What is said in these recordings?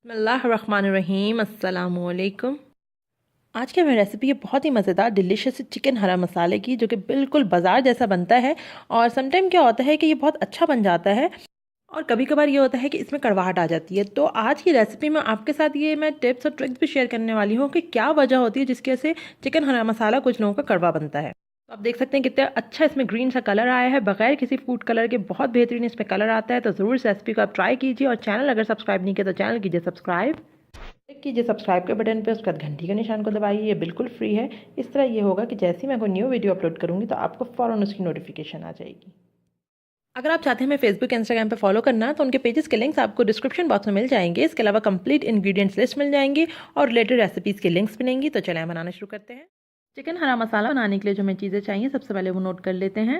बिस्मिल्लाहिर्रहमानिर्रहीम अस्सलामुअलैकुम। आज की हमारी रेसिपी है बहुत ही मज़ेदार डिलीशियस चिकन हरा मसाले की, जो कि बिल्कुल बाजार जैसा बनता है। और समटाइम क्या होता है कि ये बहुत अच्छा बन जाता है और कभी कभार ये होता है कि इसमें कड़वाहट आ जाती है। तो आज की रेसिपी में आपके साथ ये मैं टिप्स और ट्रिक्स भी शेयर करने वाली हूँ कि क्या वजह होती है जिसकी वजह से चिकन हरा मसाला कुछ लोगों का कड़वा बनता है। तो आप देख सकते हैं कितना अच्छा इसमें ग्रीन सा कलर आया है, बगैर किसी फूड कलर के बहुत बेहतरीन इसमें कलर आता है। तो ज़रूर इस रेसिपी को आप ट्राई कीजिए और चैनल अगर सब्सक्राइब नहीं किया तो चैनल कीजिए सब्सक्राइब। क्लिक कीजिए सब्सक्राइब के बटन पे, उसके बाद घंटी के निशान को दबाइए। ये बिल्कुल फ्री है। इस तरह ये होगा कि जैसे ही मैं कोई न्यू वीडियो अपलोड करूँगी तो आपको फ़ौरन उसकी नोटिफिकेशन आ जाएगी। अगर आप चाहते हैं हमें फेसबुक इंस्टाग्राम पे फॉलो करना तो उनके पेजेस के लिंक्स आपको डिस्क्रिप्शन बॉक्स में मिल जाएंगे। इसके अलावा कंप्लीट इंग्रेडिएंट्स लिस्ट मिल जाएंगी और रिलेटेड रेसिपीज़ के लिंक्स मिलेंगी। तो चलें बनाना शुरू करते हैं। चिकन हरा मसाला बनाने के लिए जो हमें चीज़ें चाहिए सबसे पहले वो नोट कर लेते हैं।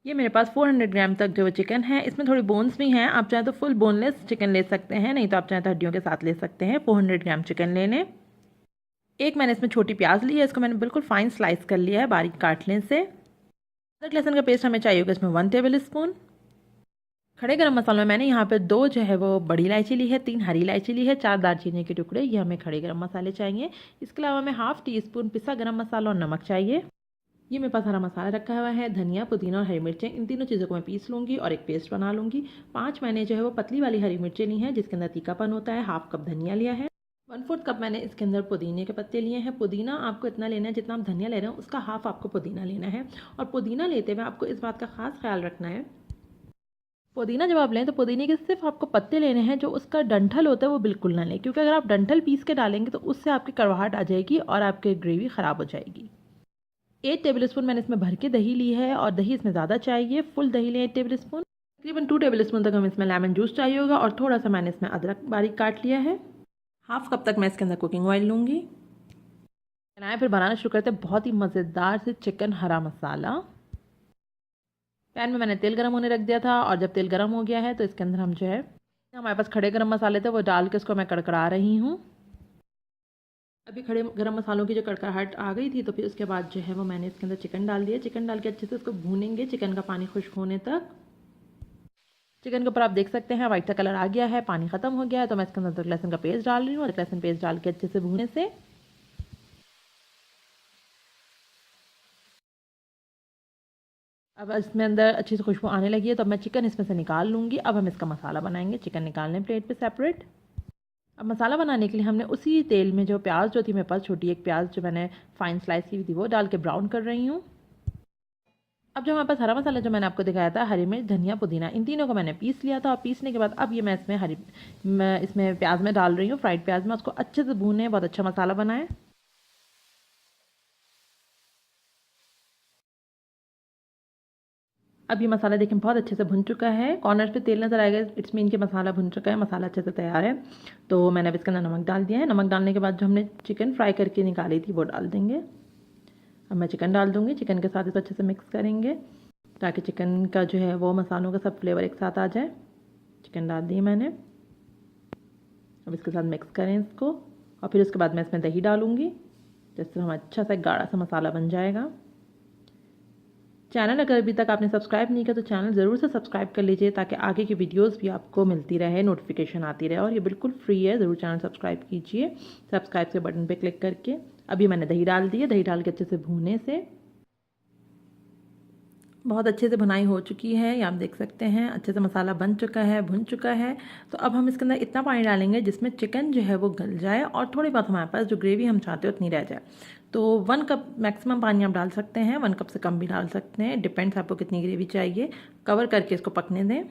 ये मेरे पास 400 ग्राम तक जो चिकन है, इसमें थोड़ी बोन्स भी हैं। आप चाहें तो फुल बोनलेस चिकन ले सकते हैं, नहीं तो आप चाहें तो हड्डियों के साथ ले सकते हैं। 400 ग्राम चिकन लेने। एक मैंने इसमें छोटी प्याज ली है, इसको मैंने बिल्कुल फाइन स्लाइस कर लिया है बारीक काटने से। अदरक लहसुन का पेस्ट हमें चाहिए होगा इसमें 1 टेबल स्पून। खड़े गरम मसालों में मैंने यहाँ पे 2 जो है वो बड़ी इलायची ली है, 3 हरी इलायची ली है, 4 दालचीनी के टुकड़े, ये हमें खड़े गरम मसाले चाहिए। इसके अलावा हमें हाफ टी स्पून पिसा गरम मसाला और नमक चाहिए। ये मेरे पास हरा मसाला रखा हुआ है, धनिया पुदीना और हरी मिर्चें, इन तीनों चीज़ों को मैं पीस लूँगी और एक पेस्ट बना लूँगी। 5 मैंने जो है वो पतली वाली हरी मिर्चें ली हैं जिसके अंदर तीखापन होता है। हाफ कप धनिया लिया है। 1/4 कप मैंने इसके अंदर पुदीने के पत्ते लिए हैं। पुदीना आपको इतना लेना है जितना आप धनिया ले रहे हो उसका हाफ आपको पुदीना लेना है। और पुदीना लेते हुए आपको इस बात का खास ख्याल रखना है, पुदीना जब आप लें तो पुदीने के सिर्फ आपको पत्ते लेने हैं, जो उसका डंठल होता है वो बिल्कुल ना लें, क्योंकि अगर आप डंठल पीस के डालेंगे तो उससे आपकी कड़वाहट आ जाएगी और आपकी ग्रेवी ख़राब हो जाएगी। 8 टेबल स्पून मैंने इसमें भर के दही ली है और दही इसमें ज़्यादा चाहिए, फुल दही लें 8 टेबल स्पून। तकरीबन 2 टेबल स्पून तक हमें इसमें लेमन जूस चाहिए होगा और थोड़ा सा मैंने इसमें अदरक बारीक काट लिया है। हाफ कप तक मैं इसके अंदर कुकिंग ऑयल लूँगी। बनाए फिर बनाना शुरू करते हैं बहुत ही मज़ेदार से चिकन हरा मसाला। पैन में मैंने तेल गर्म होने रख दिया था और जब तेल गर्म हो गया है तो इसके अंदर हम जो है हमारे पास खड़े गरम मसाले थे वो डाल के उसको मैं कड़कड़ा रही हूँ। अभी खड़े गरम मसालों की जो कड़कड़ाहट आ गई थी तो फिर उसके बाद जो है वो मैंने इसके अंदर चिकन डाल दिया। चिकन डाल के अच्छे से उसको भूनेंगे चिकन का पानी खुश्क होने तक। चिकन के ऊपर आप देख सकते हैं वाइट सा कलर आ गया है, पानी खत्म हो गया है। तो मैं इसके अंदर अदरक लहसुन का पेस्ट डाल रही हूँ। अदरक लहसुन पेस्ट डाल के अच्छे से भूने से अब इसमें अंदर अच्छी से खुशबू आने लगी है तो अब मैं चिकन इसमें से निकाल लूँगी। अब हम इसका मसाला बनाएंगे। चिकन निकाल लें प्लेट पे सेपरेट। अब मसाला बनाने के लिए हमने उसी तेल में जो प्याज जो थी मेरे पास छोटी एक प्याज जो मैंने फाइन स्लाइस की थी वो डाल के ब्राउन कर रही हूँ। अब जो हमारे पास हरा मसाला जो मैंने आपको दिखाया था, हरी मिर्च धनिया पुदीना, इन तीनों को मैंने पीस लिया था। और पीसने के बाद अब ये मैं इसमें प्याज में डाल रही हूँ, फ्राइड प्याज में। उसको अच्छे से भूनें, बहुत अच्छा मसाला बनाएं। अब ये मसाला देखें बहुत अच्छे से भुन चुका है, कॉर्नर पे तेल नज़र आएगा, इट्स मीन कि मसाला भुन चुका है, मसाला अच्छे से तैयार है। तो मैंने अब इसके अंदर नमक डाल दिया है। नमक डालने के बाद जो हमने चिकन फ्राई करके निकाली थी वो डाल देंगे। अब मैं चिकन डाल दूँगी। चिकन के साथ इसको अच्छे से मिक्स करेंगे ताकि चिकन का जो है वो मसालों का सब फ्लेवर एक साथ आ जाए। चिकन डाल दी मैंने। अब इसके साथ मिक्स करें इसको और फिर उसके बाद मैं इसमें दही डालूँगी, जिससे हमारा अच्छा सा गाढ़ा सा मसाला बन जाएगा। चैनल अगर अभी तक आपने सब्सक्राइब नहीं किया तो चैनल ज़रूर से सब्सक्राइब कर लीजिए ताकि आगे की वीडियोस भी आपको मिलती रहे, नोटिफिकेशन आती रहे। और ये बिल्कुल फ्री है, ज़रूर चैनल सब्सक्राइब कीजिए सब्सक्राइब के बटन पे क्लिक करके। अभी मैंने दही डाल दी है। दही डाल के अच्छे से भूने से बहुत अच्छे से भुनाई हो चुकी है, ये आप देख सकते हैं अच्छे से मसाला बन चुका है, भुन चुका है। तो अब हम इसके अंदर इतना पानी डालेंगे जिसमें चिकन जो है वो गल जाए और थोड़ी बहुत हमारे पास जो ग्रेवी हम चाहते हैं उतनी रह जाए। तो 1 कप मैक्सिमम पानी आप डाल सकते हैं, 1 कप से कम भी डाल सकते हैं, डिपेंड्स आपको कितनी ग्रेवी चाहिए। कवर करके इसको पकने दें।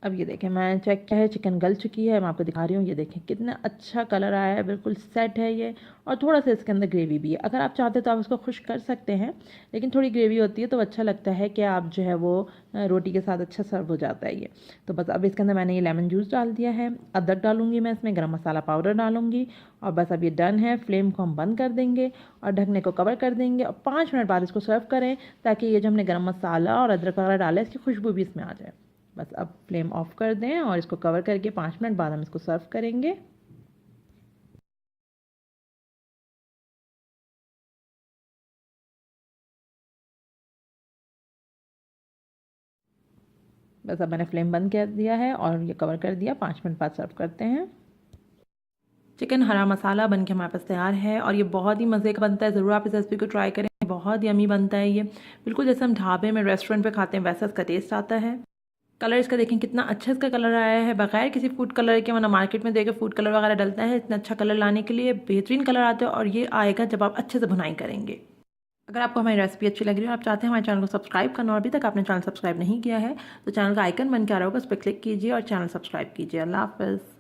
अब ये देखें मैं चेक किया है, चिकन गल चुकी है। मैं आपको दिखा रही हूँ, ये देखें कितना अच्छा कलर आया है, बिल्कुल सेट है ये। और थोड़ा सा इसके अंदर ग्रेवी भी है, अगर आप चाहते तो आप इसको खुश कर सकते हैं, लेकिन थोड़ी ग्रेवी होती है तो अच्छा लगता है कि आप जो है वो रोटी के साथ अच्छा सर्व हो जाता है ये। तो बस अब इसके अंदर मैंने ये लेमन जूस डाल दिया है। अदरक डालूंगी मैं इसमें, गरम मसाला पाउडर डालूंगी और बस अब ये डन है। फ्लेम को हम बंद कर देंगे और ढकने को कवर कर देंगे और 5 मिनट बाद इसको सर्व करें ताकि ये जो हमने गरम मसाला और अदरक वगैरह डाला है इसकी खुशबू भी इसमें आ जाए। बस अब फ्लेम ऑफ कर दें और इसको कवर करके 5 मिनट बाद हम इसको सर्व करेंगे। बस अब मैंने फ्लेम बंद कर दिया है और ये कवर कर दिया। 5 मिनट बाद सर्व करते हैं। चिकन हरा मसाला बन के हमारे पास तैयार है और ये बहुत ही मज़े का बनता है। ज़रूर आप इस रेसिपी को ट्राई करें, बहुत यमी बनता है ये। बिल्कुल जैसे हम ढाबे में रेस्टोरेंट पे खाते हैं वैसा इसका टेस्ट आता है। कलर इसका देखें कितना अच्छा इसका कलर आया है, बगैर किसी फूड कलर के। वरना मार्केट में देखे फूड कलर वगैरह डलता है, इतना अच्छा कलर लाने के लिए बेहतरीन कलर आता है। और ये आएगा जब आप अच्छे से भुनाई करेंगे। अगर आपको हमारी रेसिपी अच्छी लग रही है और आप चाहते हैं हमारे चैनल को सब्सक्राइब करना और अभी तक आपने चैनल सब्सक्राइब नहीं किया है तो चैनल का आइकन बन के आ रहा होगा, उस पर क्लिक कीजिए और चैनल सब्सक्राइब कीजिए। अल्लाह हाफ़िज़।